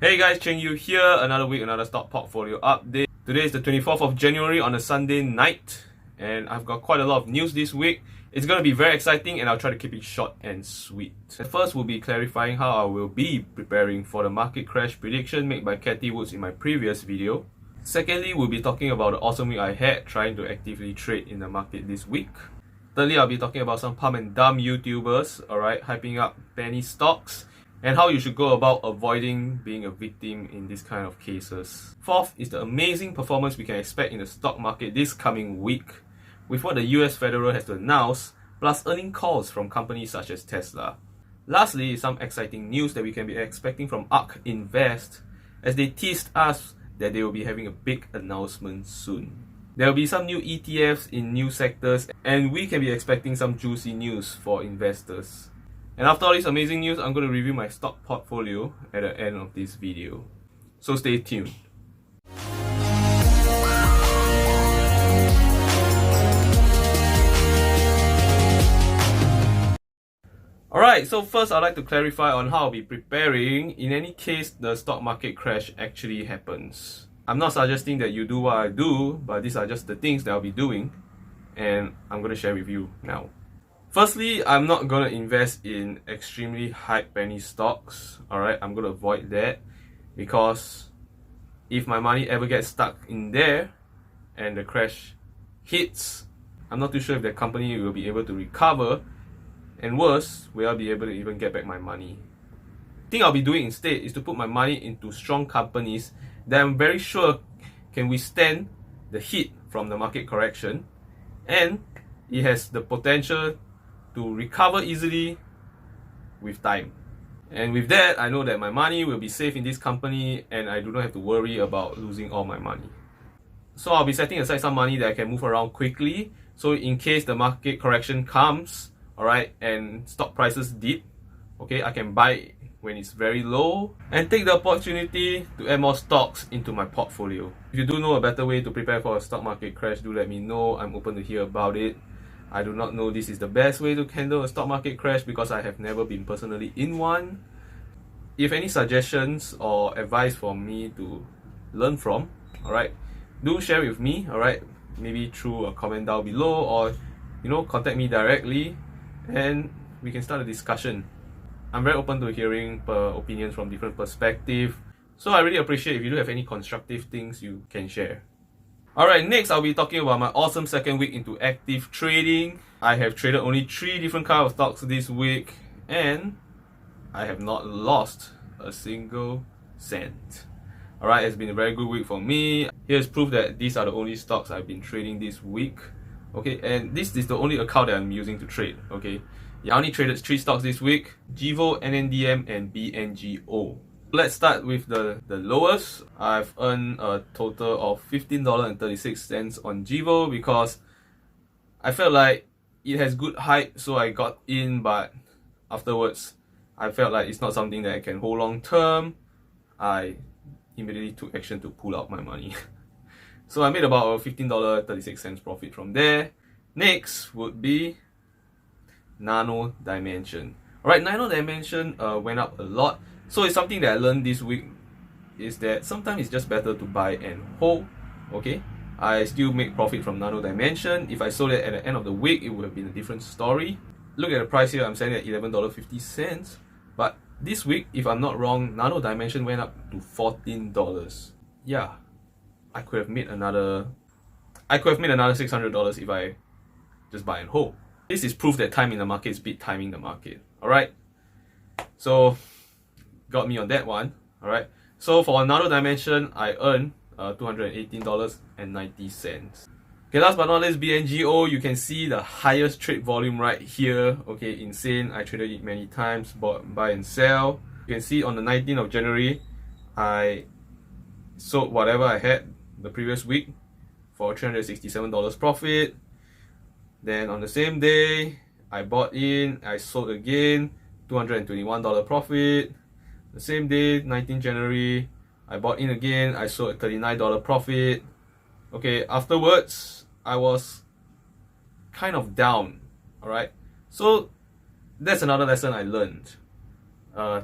Hey guys, Cheng Yu here, another week, another stock portfolio update. Today is the 24th of January on a Sunday night, and I've got quite a lot of news this week. It's going to be very exciting and I'll try to keep it short and sweet. First, we'll be clarifying how I will be preparing for the market crash prediction made by Cathy Woods in my previous video. Secondly, we'll be talking about the awesome week I had trying to actively trade in the market this week. Thirdly, I'll be talking about some pump and dump YouTubers, alright, hyping up penny stocks, and how you should go about avoiding being a victim in this kind of cases. Fourth is the amazing performance we can expect in the stock market this coming week, with what the US Federal has to announce, plus earning calls from companies such as Tesla. Lastly is some exciting news that we can be expecting from Ark Invest, as they teased us that they will be having a big announcement soon. There will be some new ETFs in new sectors, and we can be expecting some juicy news for investors. And after all this amazing news, I'm going to review my stock portfolio at the end of this video. So stay tuned. Alright, so first I'd like to clarify on how I'll be preparing in any case the stock market crash actually happens. I'm not suggesting that you do what I do, but these are just the things that I'll be doing, and I'm going to share with you now. Firstly, I'm not going to invest in extremely hype penny stocks, alright? I'm going to avoid that because if my money ever gets stuck in there and the crash hits, I'm not too sure if the company will be able to recover, and worse, will I be able to even get back my money. The thing I'll be doing instead is to put my money into strong companies that I'm very sure can withstand the hit from the market correction, and it has the potential to recover easily with time. And with that, I know that my money will be safe in this company and I do not have to worry about losing all my money. So I'll be setting aside some money that I can move around quickly, so in case the market correction comes, alright, and stock prices dip, okay, I can buy when it's very low and take the opportunity to add more stocks into my portfolio. If you do know a better way to prepare for a stock market crash, do let me know. I'm open to hear about it. I do not know this is the best way to handle a stock market crash because I have never been personally in one. If any suggestions or advice for me to learn from, alright, do share with me, alright, maybe through a comment down below, or contact me directly and we can start a discussion. I'm very open to hearing opinions from different perspectives, so I really appreciate if you do have any constructive things you can share. Alright, next I'll be talking about my awesome second week into active trading. I have traded only 3 different kinds of stocks this week and I have not lost a single cent. Alright, it's been a very good week for me. Here's proof that these are the only stocks I've been trading this week. Okay, and this is the only account that I'm using to trade. Okay, yeah, I only traded 3 stocks this week: Jivo, NNDM, and BNGO. Let's start with the lowest. I've earned a total of $15.36 on Jivo because I felt like it has good hype, so I got in, but afterwards I felt like it's not something that I can hold long term. I immediately took action to pull out my money. So I made about a $15.36 profit from there. Next would be Nano Dimension. Alright, Nano Dimension went up a lot. So it's something that I learned this week is that sometimes it's just better to buy and hold. Okay, I still make profit from Nano Dimension. If I sold it at the end of the week, it would have been a different story. Look at the price here, I'm selling at $11.50. But this week, if I'm not wrong, Nano Dimension went up to $14. Yeah, I could have made another $600 if I just buy and hold. This is proof that time in the market is beat timing the market. Alright, so got me on that one. Alright, so for Nano Dimension, I earned $218.90. Okay, last but not least, BNGO. You can see the highest trade volume right here. Okay, insane. I traded it many times, bought, buy and sell. You can see on the 19th of January, I sold whatever I had the previous week for $367 profit. Then on the same day, I bought in, I sold again, $221 profit. The same day, 19th January, I bought in again, I sold at $39 profit. Okay, afterwards, I was kind of down, alright? So that's another lesson I learned.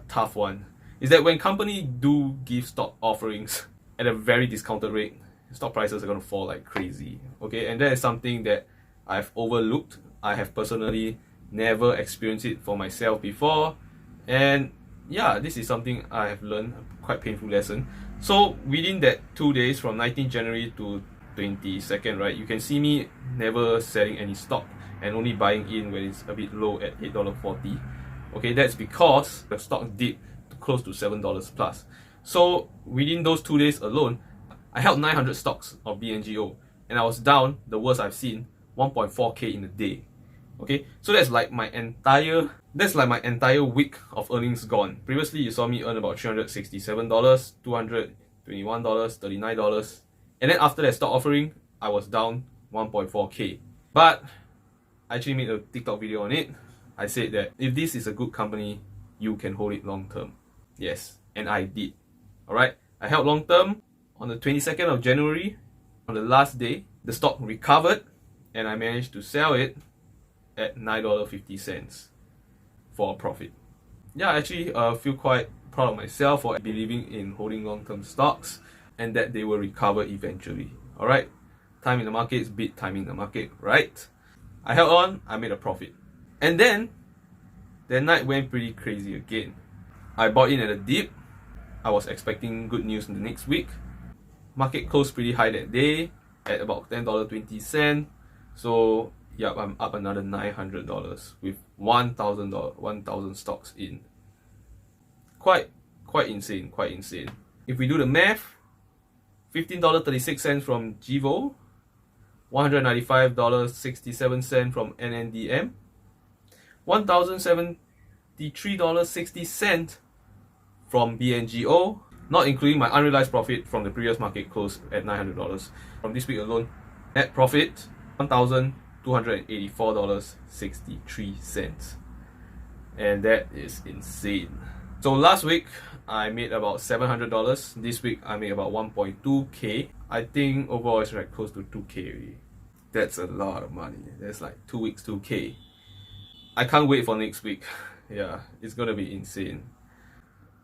Tough one. is that when companies do give stock offerings at a very discounted rate, stock prices are going to fall like crazy. Okay, and that is something that I've overlooked. I have personally never experienced it for myself before, and yeah, this is something I have learned, a quite painful lesson. So within that 2 days from 19th January to 22nd, right, you can see me never selling any stock and only buying in when it's a bit low at $8.40. Okay, that's because the stock dipped to close to $7 plus. So within those 2 days alone, I held 900 stocks of BNGO, and I was down, the worst I've seen, 1.4k in a day. Okay, so that's like my entire week of earnings gone. Previously, you saw me earn about $367, $221, $39, and then after that stock offering, I was down 1.4k. But I actually made a TikTok video on it. I said that if this is a good company, you can hold it long term. Yes, and I did. Alright, I held long term. On the 22nd of January, on the last day, the stock recovered and I managed to sell it at $9.50 for a profit. Yeah, I actually feel quite proud of myself for believing in holding long-term stocks and that they will recover eventually. Alright, time in the market is beat timing the market, right? I held on, I made a profit. And then, that night went pretty crazy again. I bought in at a dip. I was expecting good news in the next week. Market closed pretty high that day at about $10.20. So yeah, I'm up another $900 with $1,000 stocks in. Quite insane, quite insane. If we do the math, $15.36 from Jivo, $195.67 from NNDM, $1,073.60 from BNGO, not including my unrealized profit from the previous market close at $900. From this week alone, net profit $1,284.63, and that is insane. So last week I made about $700. This week I made about 1.2k. I think overall it's like close to 2k already. That's a lot of money. That's like 2 weeks 2k. I can't wait for next week. Yeah, it's gonna be insane.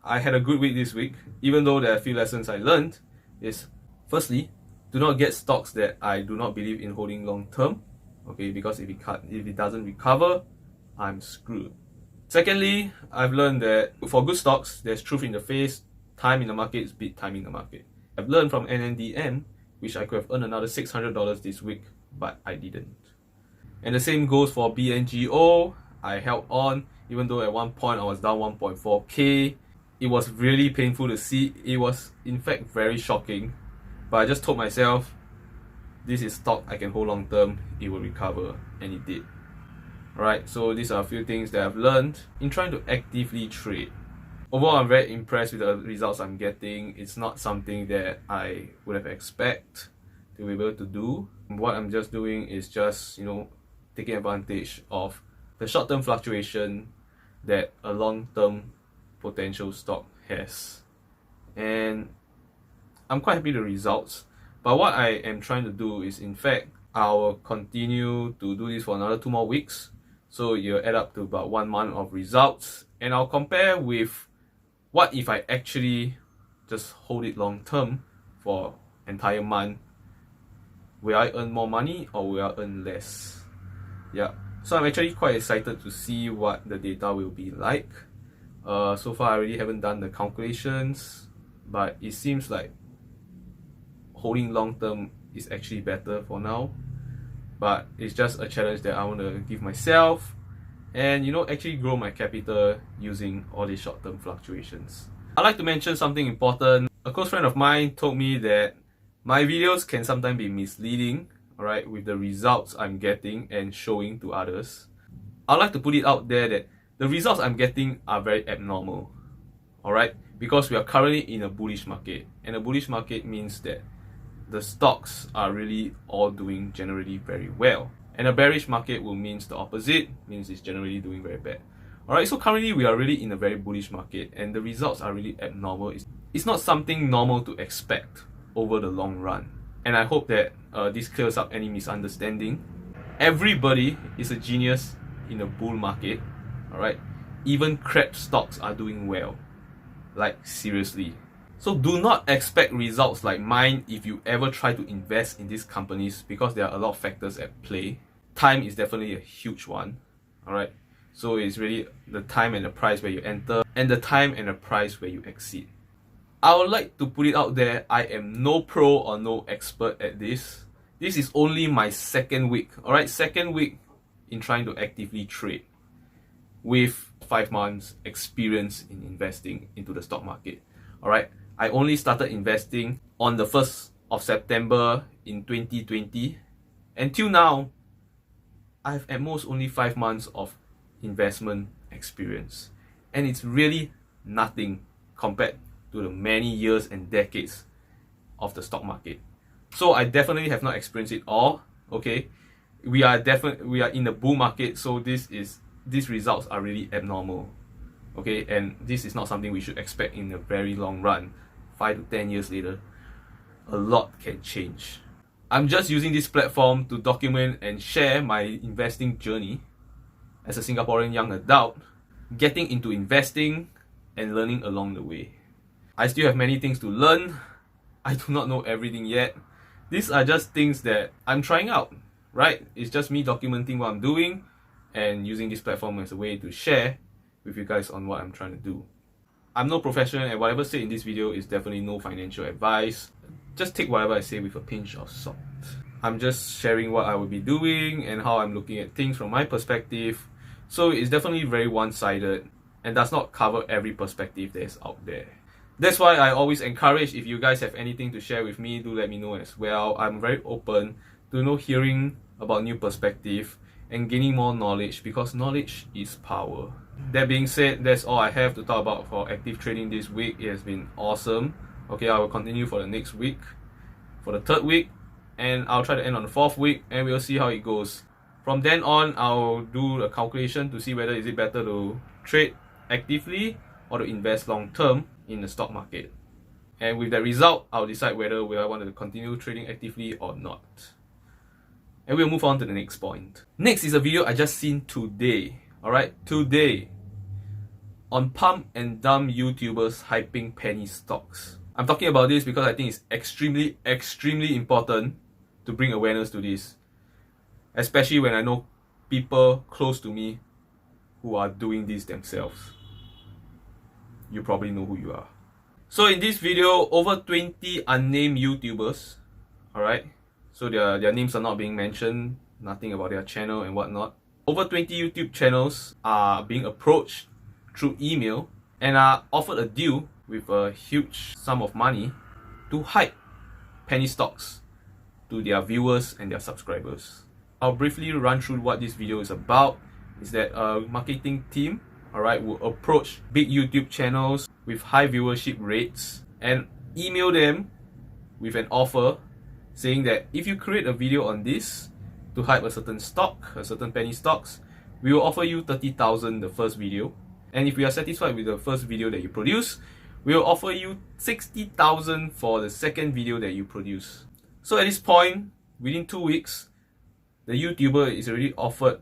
I had a good week this week, even though there are a few lessons I learned. Is firstly, do not get stocks that I do not believe in holding long term. Okay, because if it doesn't recover, I'm screwed. Secondly, I've learned that for good stocks, there's truth in the face. Time in the market is beat timing the market. I've learned from NNDM, which I could have earned another $600 this week, but I didn't. And the same goes for BNGO. I held on, even though at one point I was down 1.4k. It was really painful to see. It was in fact very shocking. But I just told myself, this is stock I can hold long term, it will recover, and it did. Alright, so these are a few things that I've learned in trying to actively trade. Overall, I'm very impressed with the results I'm getting. It's not something that I would have expected to be able to do. What I'm just doing is just, taking advantage of the short-term fluctuation that a long-term potential stock has. And I'm quite happy with the results. But what I am trying to do is, in fact, I'll continue to do this for another 2 more weeks. So you'll add up to about 1 month of results. And I'll compare with what if I actually just hold it long term for entire month. Will I earn more money or will I earn less? Yeah. So I'm actually quite excited to see what the data will be like. So far I really haven't done the calculations, but it seems like holding long term is actually better for now. But it's just a challenge that I want to give myself and actually grow my capital using all these short-term fluctuations. I'd like to mention something important. A close friend of mine told me that my videos can sometimes be misleading, alright, with the results I'm getting and showing to others. I'd like to put it out there that the results I'm getting are very abnormal, alright, because we are currently in a bullish market, and a bullish market means that the stocks are really all doing generally very well. And a bearish market will means the opposite, means it's generally doing very bad. Alright, so currently we are really in a very bullish market and the results are really abnormal. It's not something normal to expect over the long run. And I hope that this clears up any misunderstanding. Everybody is a genius in a bull market, alright? Even crap stocks are doing well. Like seriously. So do not expect results like mine if you ever try to invest in these companies, because there are a lot of factors at play. Time is definitely a huge one. Alright. So it's really the time and the price where you enter, and the time and the price where you exit. I would like to put it out there, I am no pro or no expert at this. This is only my second week. Alright, second week in trying to actively trade with 5 months experience in investing into the stock market. Alright, I only started investing on the 1st of September in 2020. Until now, I have at most only 5 months of investment experience. And it's really nothing compared to the many years and decades of the stock market. So I definitely have not experienced it all. Okay, we are in the bull market, so these results are really abnormal. Okay, and this is not something we should expect in a very long run. 5 to 10 years later, a lot can change. I'm just using this platform to document and share my investing journey as a Singaporean young adult, getting into investing and learning along the way. I still have many things to learn. I do not know everything yet. These are just things that I'm trying out, right? It's just me documenting what I'm doing and using this platform as a way to share with you guys on what I'm trying to do. I'm no professional, and whatever said in this video is definitely no financial advice. Just take whatever I say with a pinch of salt. I'm just sharing what I will be doing and how I'm looking at things from my perspective. So it's definitely very one-sided and does not cover every perspective that is out there. That's why I always encourage, if you guys have anything to share with me, do let me know as well. I'm very open to hearing about new perspective and gaining more knowledge, because knowledge is power. That being said, that's all I have to talk about for active trading this week. It has been awesome. Okay, I will continue for the next week, for the 3rd week, and I'll try to end on the 4th week, and we'll see how it goes. From then on, I'll do a calculation to see whether is it better to trade actively or to invest long term in the stock market. And with that result, I'll decide whether I want to continue trading actively or not. And we'll move on to the next point. Next is a video I just seen today. Alright, today, on pump and dump YouTubers hyping penny stocks. I'm talking about this because I think it's extremely important to bring awareness to this, especially when I know people close to me who are doing this themselves. You probably know who you are. So in this video, over 20 unnamed YouTubers, alright, so their names are not being mentioned, nothing about their channel and whatnot. Over 20 YouTube channels are being approached through email and are offered a deal with a huge sum of money to hype penny stocks to their viewers and their subscribers. I'll briefly run through what this video is about. Is that a marketing team, alright, will approach big YouTube channels with high viewership rates and email them with an offer saying that if you create a video on this to hype a certain stock, a certain penny stocks, we will offer you 30,000 the first video, and if we are satisfied with the first video that you produce, we will offer you 60,000 for the second video that you produce. So at this point, within 2 weeks, the YouTuber is already offered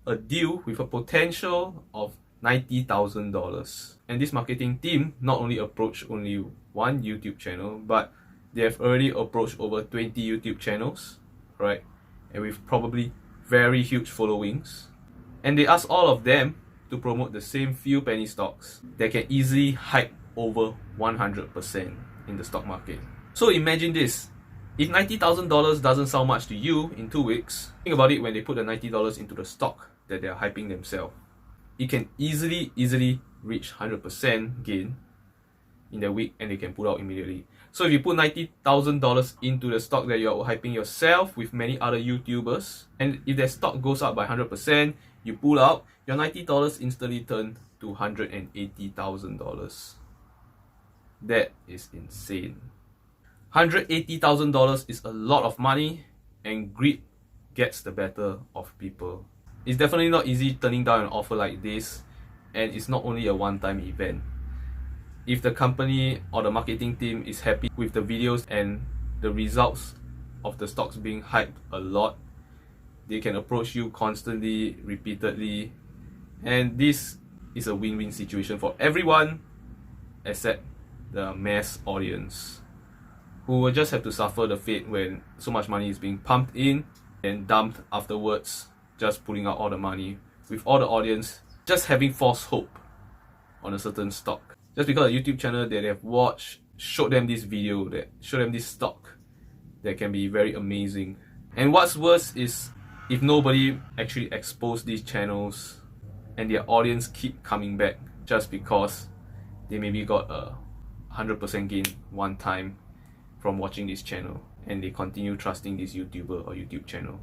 a deal with a potential of $90,000. And this marketing team not only approached only one YouTube channel, but they have already approached over 20 YouTube channels, right? And with probably very huge followings. And they asked all of them to promote the same few penny stocks that can easily hype over 100% in the stock market. So imagine this. If $90,000 doesn't sound much to you in 2 weeks, think about it when they put the $90 into the stock that they're hyping themselves. It can easily reach 100% gain in the week, and they can pull out immediately. So if you put $90,000 into the stock that you're hyping yourself with many other YouTubers, and if their stock goes up by 100%, you pull out, your $90 instantly turn to $180,000. That is insane. $180,000 is a lot of money, and greed gets the better of people. It's definitely not easy turning down an offer like this, and it's not only a one-time event. If the company or the marketing team is happy with the videos and the results of the stocks being hyped a lot, they can approach you constantly, repeatedly, and this is a win-win situation for everyone, except the mass audience, who will just have to suffer the fate when so much money is being pumped in and dumped afterwards, just pulling out all the money, with all the audience just having false hope on a certain stock. Just because a YouTube channel that they have watched showed them this video, that showed them this stock that can be very amazing. And what's worse is if nobody actually exposed these channels and their audience keep coming back just because they maybe got a 100% gain one time from watching this channel, and they continue trusting this YouTuber or YouTube channel.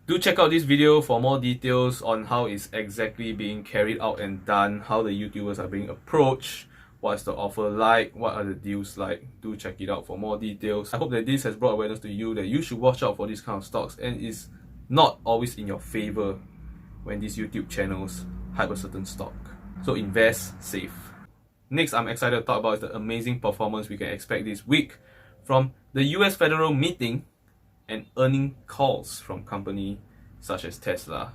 Do check out this video for more details on how it's exactly being carried out and done, how the YouTubers are being approached, what's the offer like, what are the deals like. Do check it out for more details. I hope that this has brought awareness to you that you should watch out for these kind of stocks, and it's not always in your favor when these YouTube channels hype a certain stock. So invest safe. Next, I'm excited to talk about is the amazing performance we can expect this week from the US Federal meeting and earning calls from companies such as Tesla.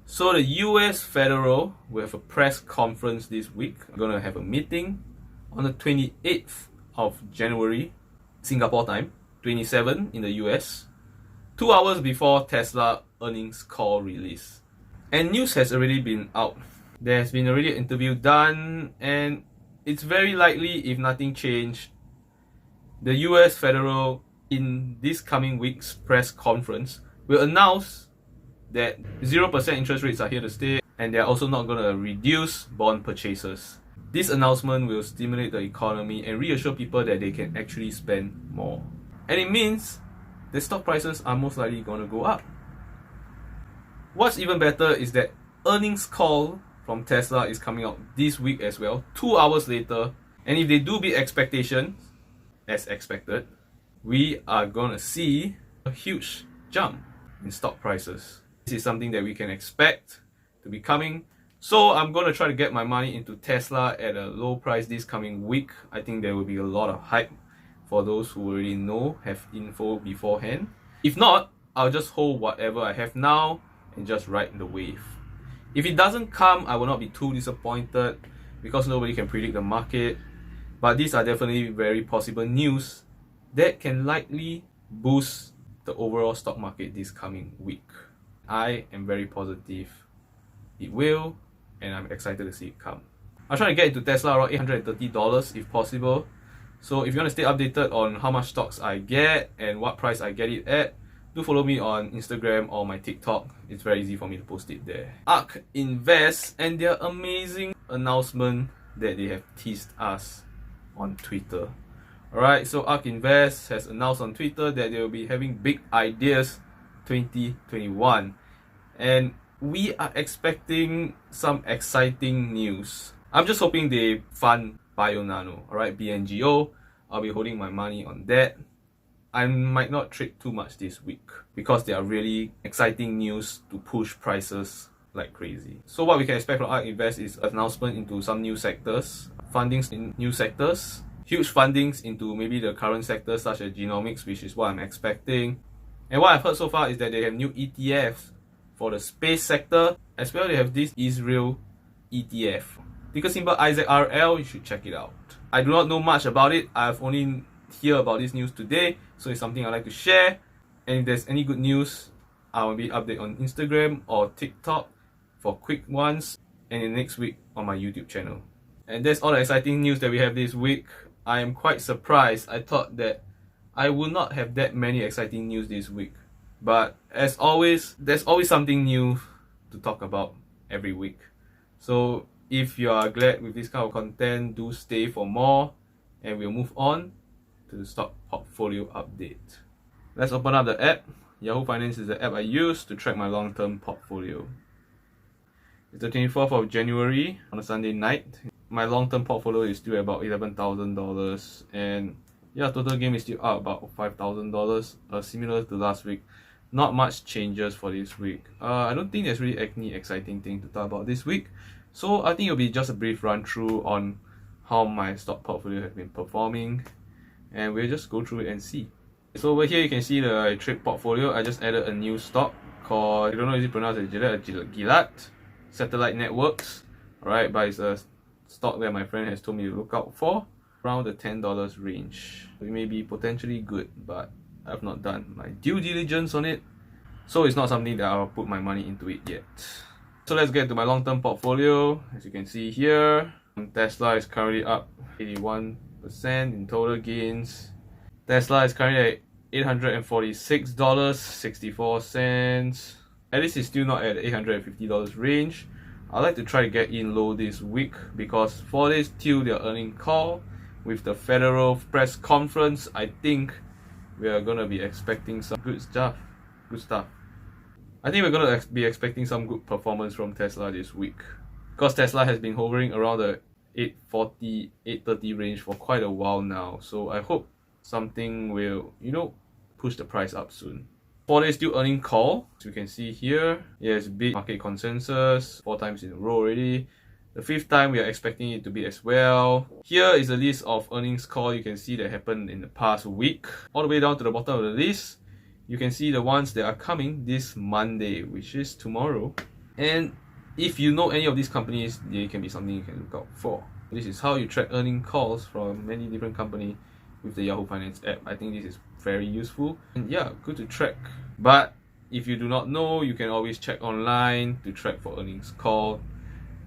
So the US Federal will have a press conference this week. We're going to have a meeting on the 28th of January, Singapore time, 27 in the US, 2 hours before Tesla earnings call release. And news has already been out. There has been already an interview done, and it's very likely, if nothing changed, the US Federal in this coming week's press conference will announce that 0% interest rates are here to stay, and they're also not going to reduce bond purchases. This announcement will stimulate the economy and reassure people that they can actually spend more. And it means the stock prices are most likely going to go up. What's even better is that earnings call from Tesla is coming out this week as well, 2 hours later. And if they do beat expectations, as expected, we are going to see a huge jump in stock prices. This is something that we can expect to be coming. So I'm going to try to get my money into Tesla at a low price this coming week. I think there will be a lot of hype for those who already know, have info beforehand. If not, I'll just hold whatever I have now and just ride the wave. If it doesn't come, I will not be too disappointed because nobody can predict the market. But these are definitely very possible news that can likely boost the overall stock market this coming week. I am very positive it will, and I'm excited to see it come. I'll try to get into Tesla around $830 if possible. So if you want to stay updated on how much stocks I get and what price I get it at, do follow me on Instagram or my TikTok. It's very easy for me to post it there. Ark Invest and their amazing announcement that they have teased us on Twitter. Alright, so Ark Invest has announced on Twitter that they will be having Big Ideas 2021. And we are expecting some exciting news. I'm just hoping they fund BioNano, alright, BNGO. I'll be holding my money on that. I might not trade too much this week because there are really exciting news to push prices like crazy. So what we can expect from Ark Invest is an announcement into some new sectors, fundings in new sectors, huge fundings into maybe the current sectors such as genomics, which is what I'm expecting. And what I've heard so far is that they have new ETFs for the space sector, as well they have this Israel ETF. Ticker symbol IZRL, you should check it out. I do not know much about it. I've only heard about this news today, so it's something I like to share. And if there's any good news, I will be updated on Instagram or TikTok for quick ones, and in next week on my YouTube channel. And that's all the exciting news that we have this week. I am quite surprised. I thought that I would not have that many exciting news this week. But as always, there's always something new to talk about every week. So if you are glad with this kind of content, do stay for more, and we'll move on to the stock portfolio update. Let's open up the app. Yahoo Finance is the app I use to track my long-term portfolio. It's the 24th of January on a Sunday night. My long-term portfolio is still about $11,000, and yeah, total gain is still up about $5,000, similar to last week. Not much changes for this week. I don't think there's really any exciting thing to talk about this week, so I think it'll be just a brief run through on how my stock portfolio has been performing, and we'll just go through it and see. So over here you can see the trade portfolio. I just added a new stock called, I don't know if it's pronounced as Gilat Satellite Networks, alright, but it's a stock that my friend has told me to look out for, around the $10 range. It may be potentially good, but I've not done my due diligence on it, so it's not something that I'll put my money into it yet. So let's get to my long-term portfolio. As you can see here, Tesla is currently up 81% in total gains. Tesla is currently at $846.64. At least it's still not at $850 range. I like to try to get in low this week because 4 days till their earnings call with the Federal Press Conference, I think we are gonna be expecting some good stuff. I think we're gonna be expecting some good performance from Tesla this week because Tesla has been hovering around the 840, 830 range for quite a while now. So I hope something will, push the price up soon. 4 days still earning call. As you can see here, yes, big market consensus 4 times in a row already. The 5th time we are expecting it to be as well. Here is a list of earnings call you can see that happened in the past week. All the way down to the bottom of the list, you can see the ones that are coming this Monday, which is tomorrow. And if you know any of these companies, they can be something you can look out for. This is how you track earning calls from many different companies with the Yahoo Finance app. I think this is very useful and yeah, good to track. But if you do not know, you can always check online to track for earnings call.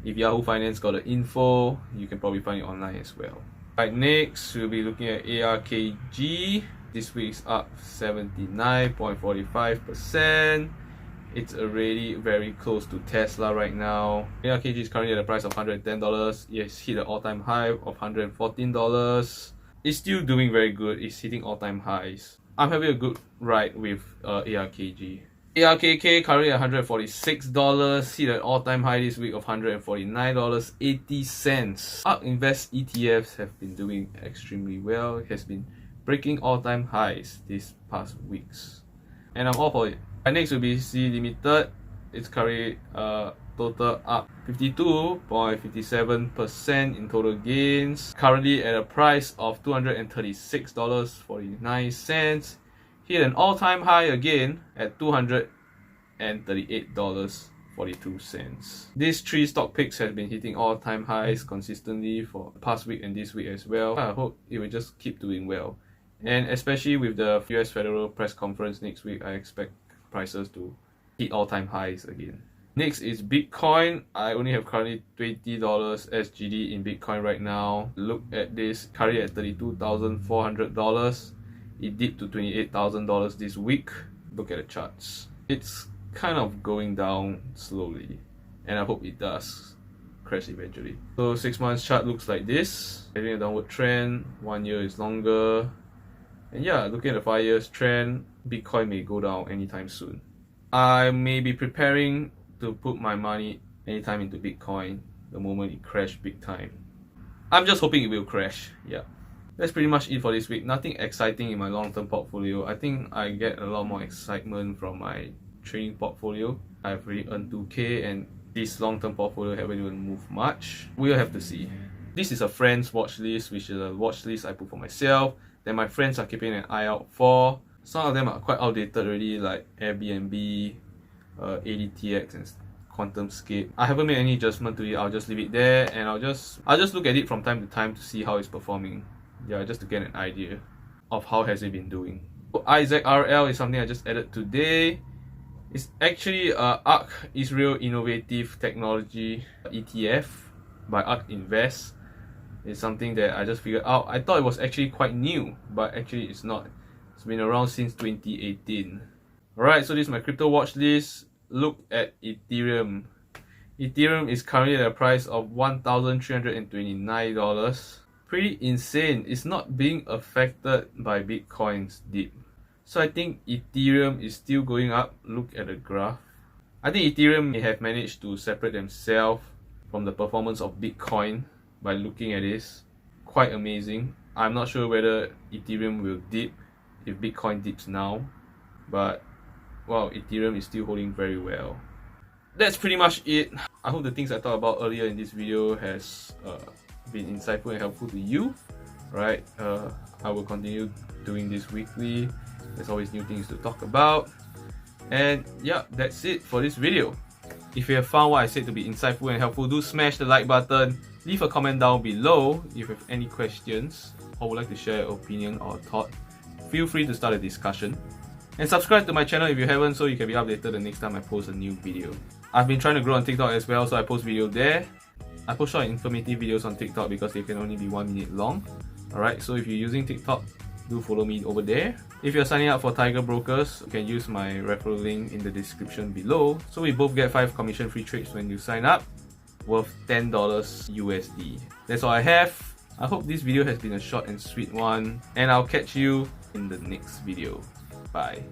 If Yahoo Finance got the info, you can probably find it online as well. Right, next we'll be looking at ARKG. This week's up 79.45%. It's already very close to Tesla right now. ARKG is currently at a price of $110. It has hit an all-time high of $114. It's still doing very good. It's hitting all-time highs. I'm having a good ride with ARKG. ARKK currently at $146, hit an all-time high this week of $149.80. Ark Invest ETFs have been doing extremely well. It has been breaking all-time highs these past weeks, and I'm all for it. Next will be C Limited. It's currently total up 52.57% in total gains. Currently at a price of $236.49. Hit an all-time high again at $238.42. These 3 stock picks have been hitting all-time highs consistently for the past week and this week as well. I hope it will just keep doing well. And especially with the US Federal Press Conference next week, I expect prices to hit all-time highs again. Next is Bitcoin. I only have currently $20 SGD in Bitcoin right now. Look at this, currently at $32,400. It dipped to $28,000 this week. Look at the charts. It's kind of going down slowly, and I hope it does crash eventually. So 6 months chart looks like this, having a downward trend. 1 year is longer, and yeah, looking at the 5 years trend, Bitcoin may go down anytime soon. I may be preparing to put my money anytime into Bitcoin the moment it crashes big time. I'm just hoping it will crash. Yeah, that's pretty much it for this week. Nothing exciting in my long-term portfolio. I think I get a lot more excitement from my trading portfolio. I've already earned 2K and this long-term portfolio haven't even moved much. We'll have to see. This is a friend's watch list, which is a watch list I put for myself that my friends are keeping an eye out for. Some of them are quite outdated already, like Airbnb, ADTX and QuantumScape. I haven't made any adjustment to it. I'll just leave it there and I'll just look at it from time to time to see how it's performing. Yeah, just to get an idea of how has it been doing. So IZRL is something I just added today. It's actually Ark Israel Innovative Technology ETF by Ark Invest. It's something that I just figured out. I thought it was actually quite new, but actually it's not. It's been around since 2018. Alright, so this is my crypto watch list. Look at Ethereum. Ethereum is currently at a price of $1,329. Pretty insane. It's not being affected by Bitcoin's dip. So I think Ethereum is still going up. Look at the graph. I think Ethereum may have managed to separate themselves from the performance of Bitcoin by looking at this. Quite amazing. I'm not sure whether Ethereum will dip if Bitcoin dips now, but wow, Ethereum is still holding very well. That's pretty much it. I hope the things I talked about earlier in this video has been insightful and helpful to you. Right? I will continue doing this weekly. There's always new things to talk about. And yeah, that's it for this video. If you have found what I said to be insightful and helpful, do smash the like button Leave a comment down below if you have any questions or would like to share your opinion or thought. Feel free to start a discussion. And subscribe to my channel if you haven't so you can be updated the next time I post a new video. I've been trying to grow on TikTok as well, so I post videos there. I post short informative videos on TikTok because they can only be 1 minute long. Alright, so if you're using TikTok, do follow me over there. If you're signing up for Tiger Brokers, you can use my referral link in the description below. So we both get 5 commission-free trades when you sign up, worth $10 USD. That's all I have. I hope this video has been a short and sweet one, and I'll catch you in the next video. Bye.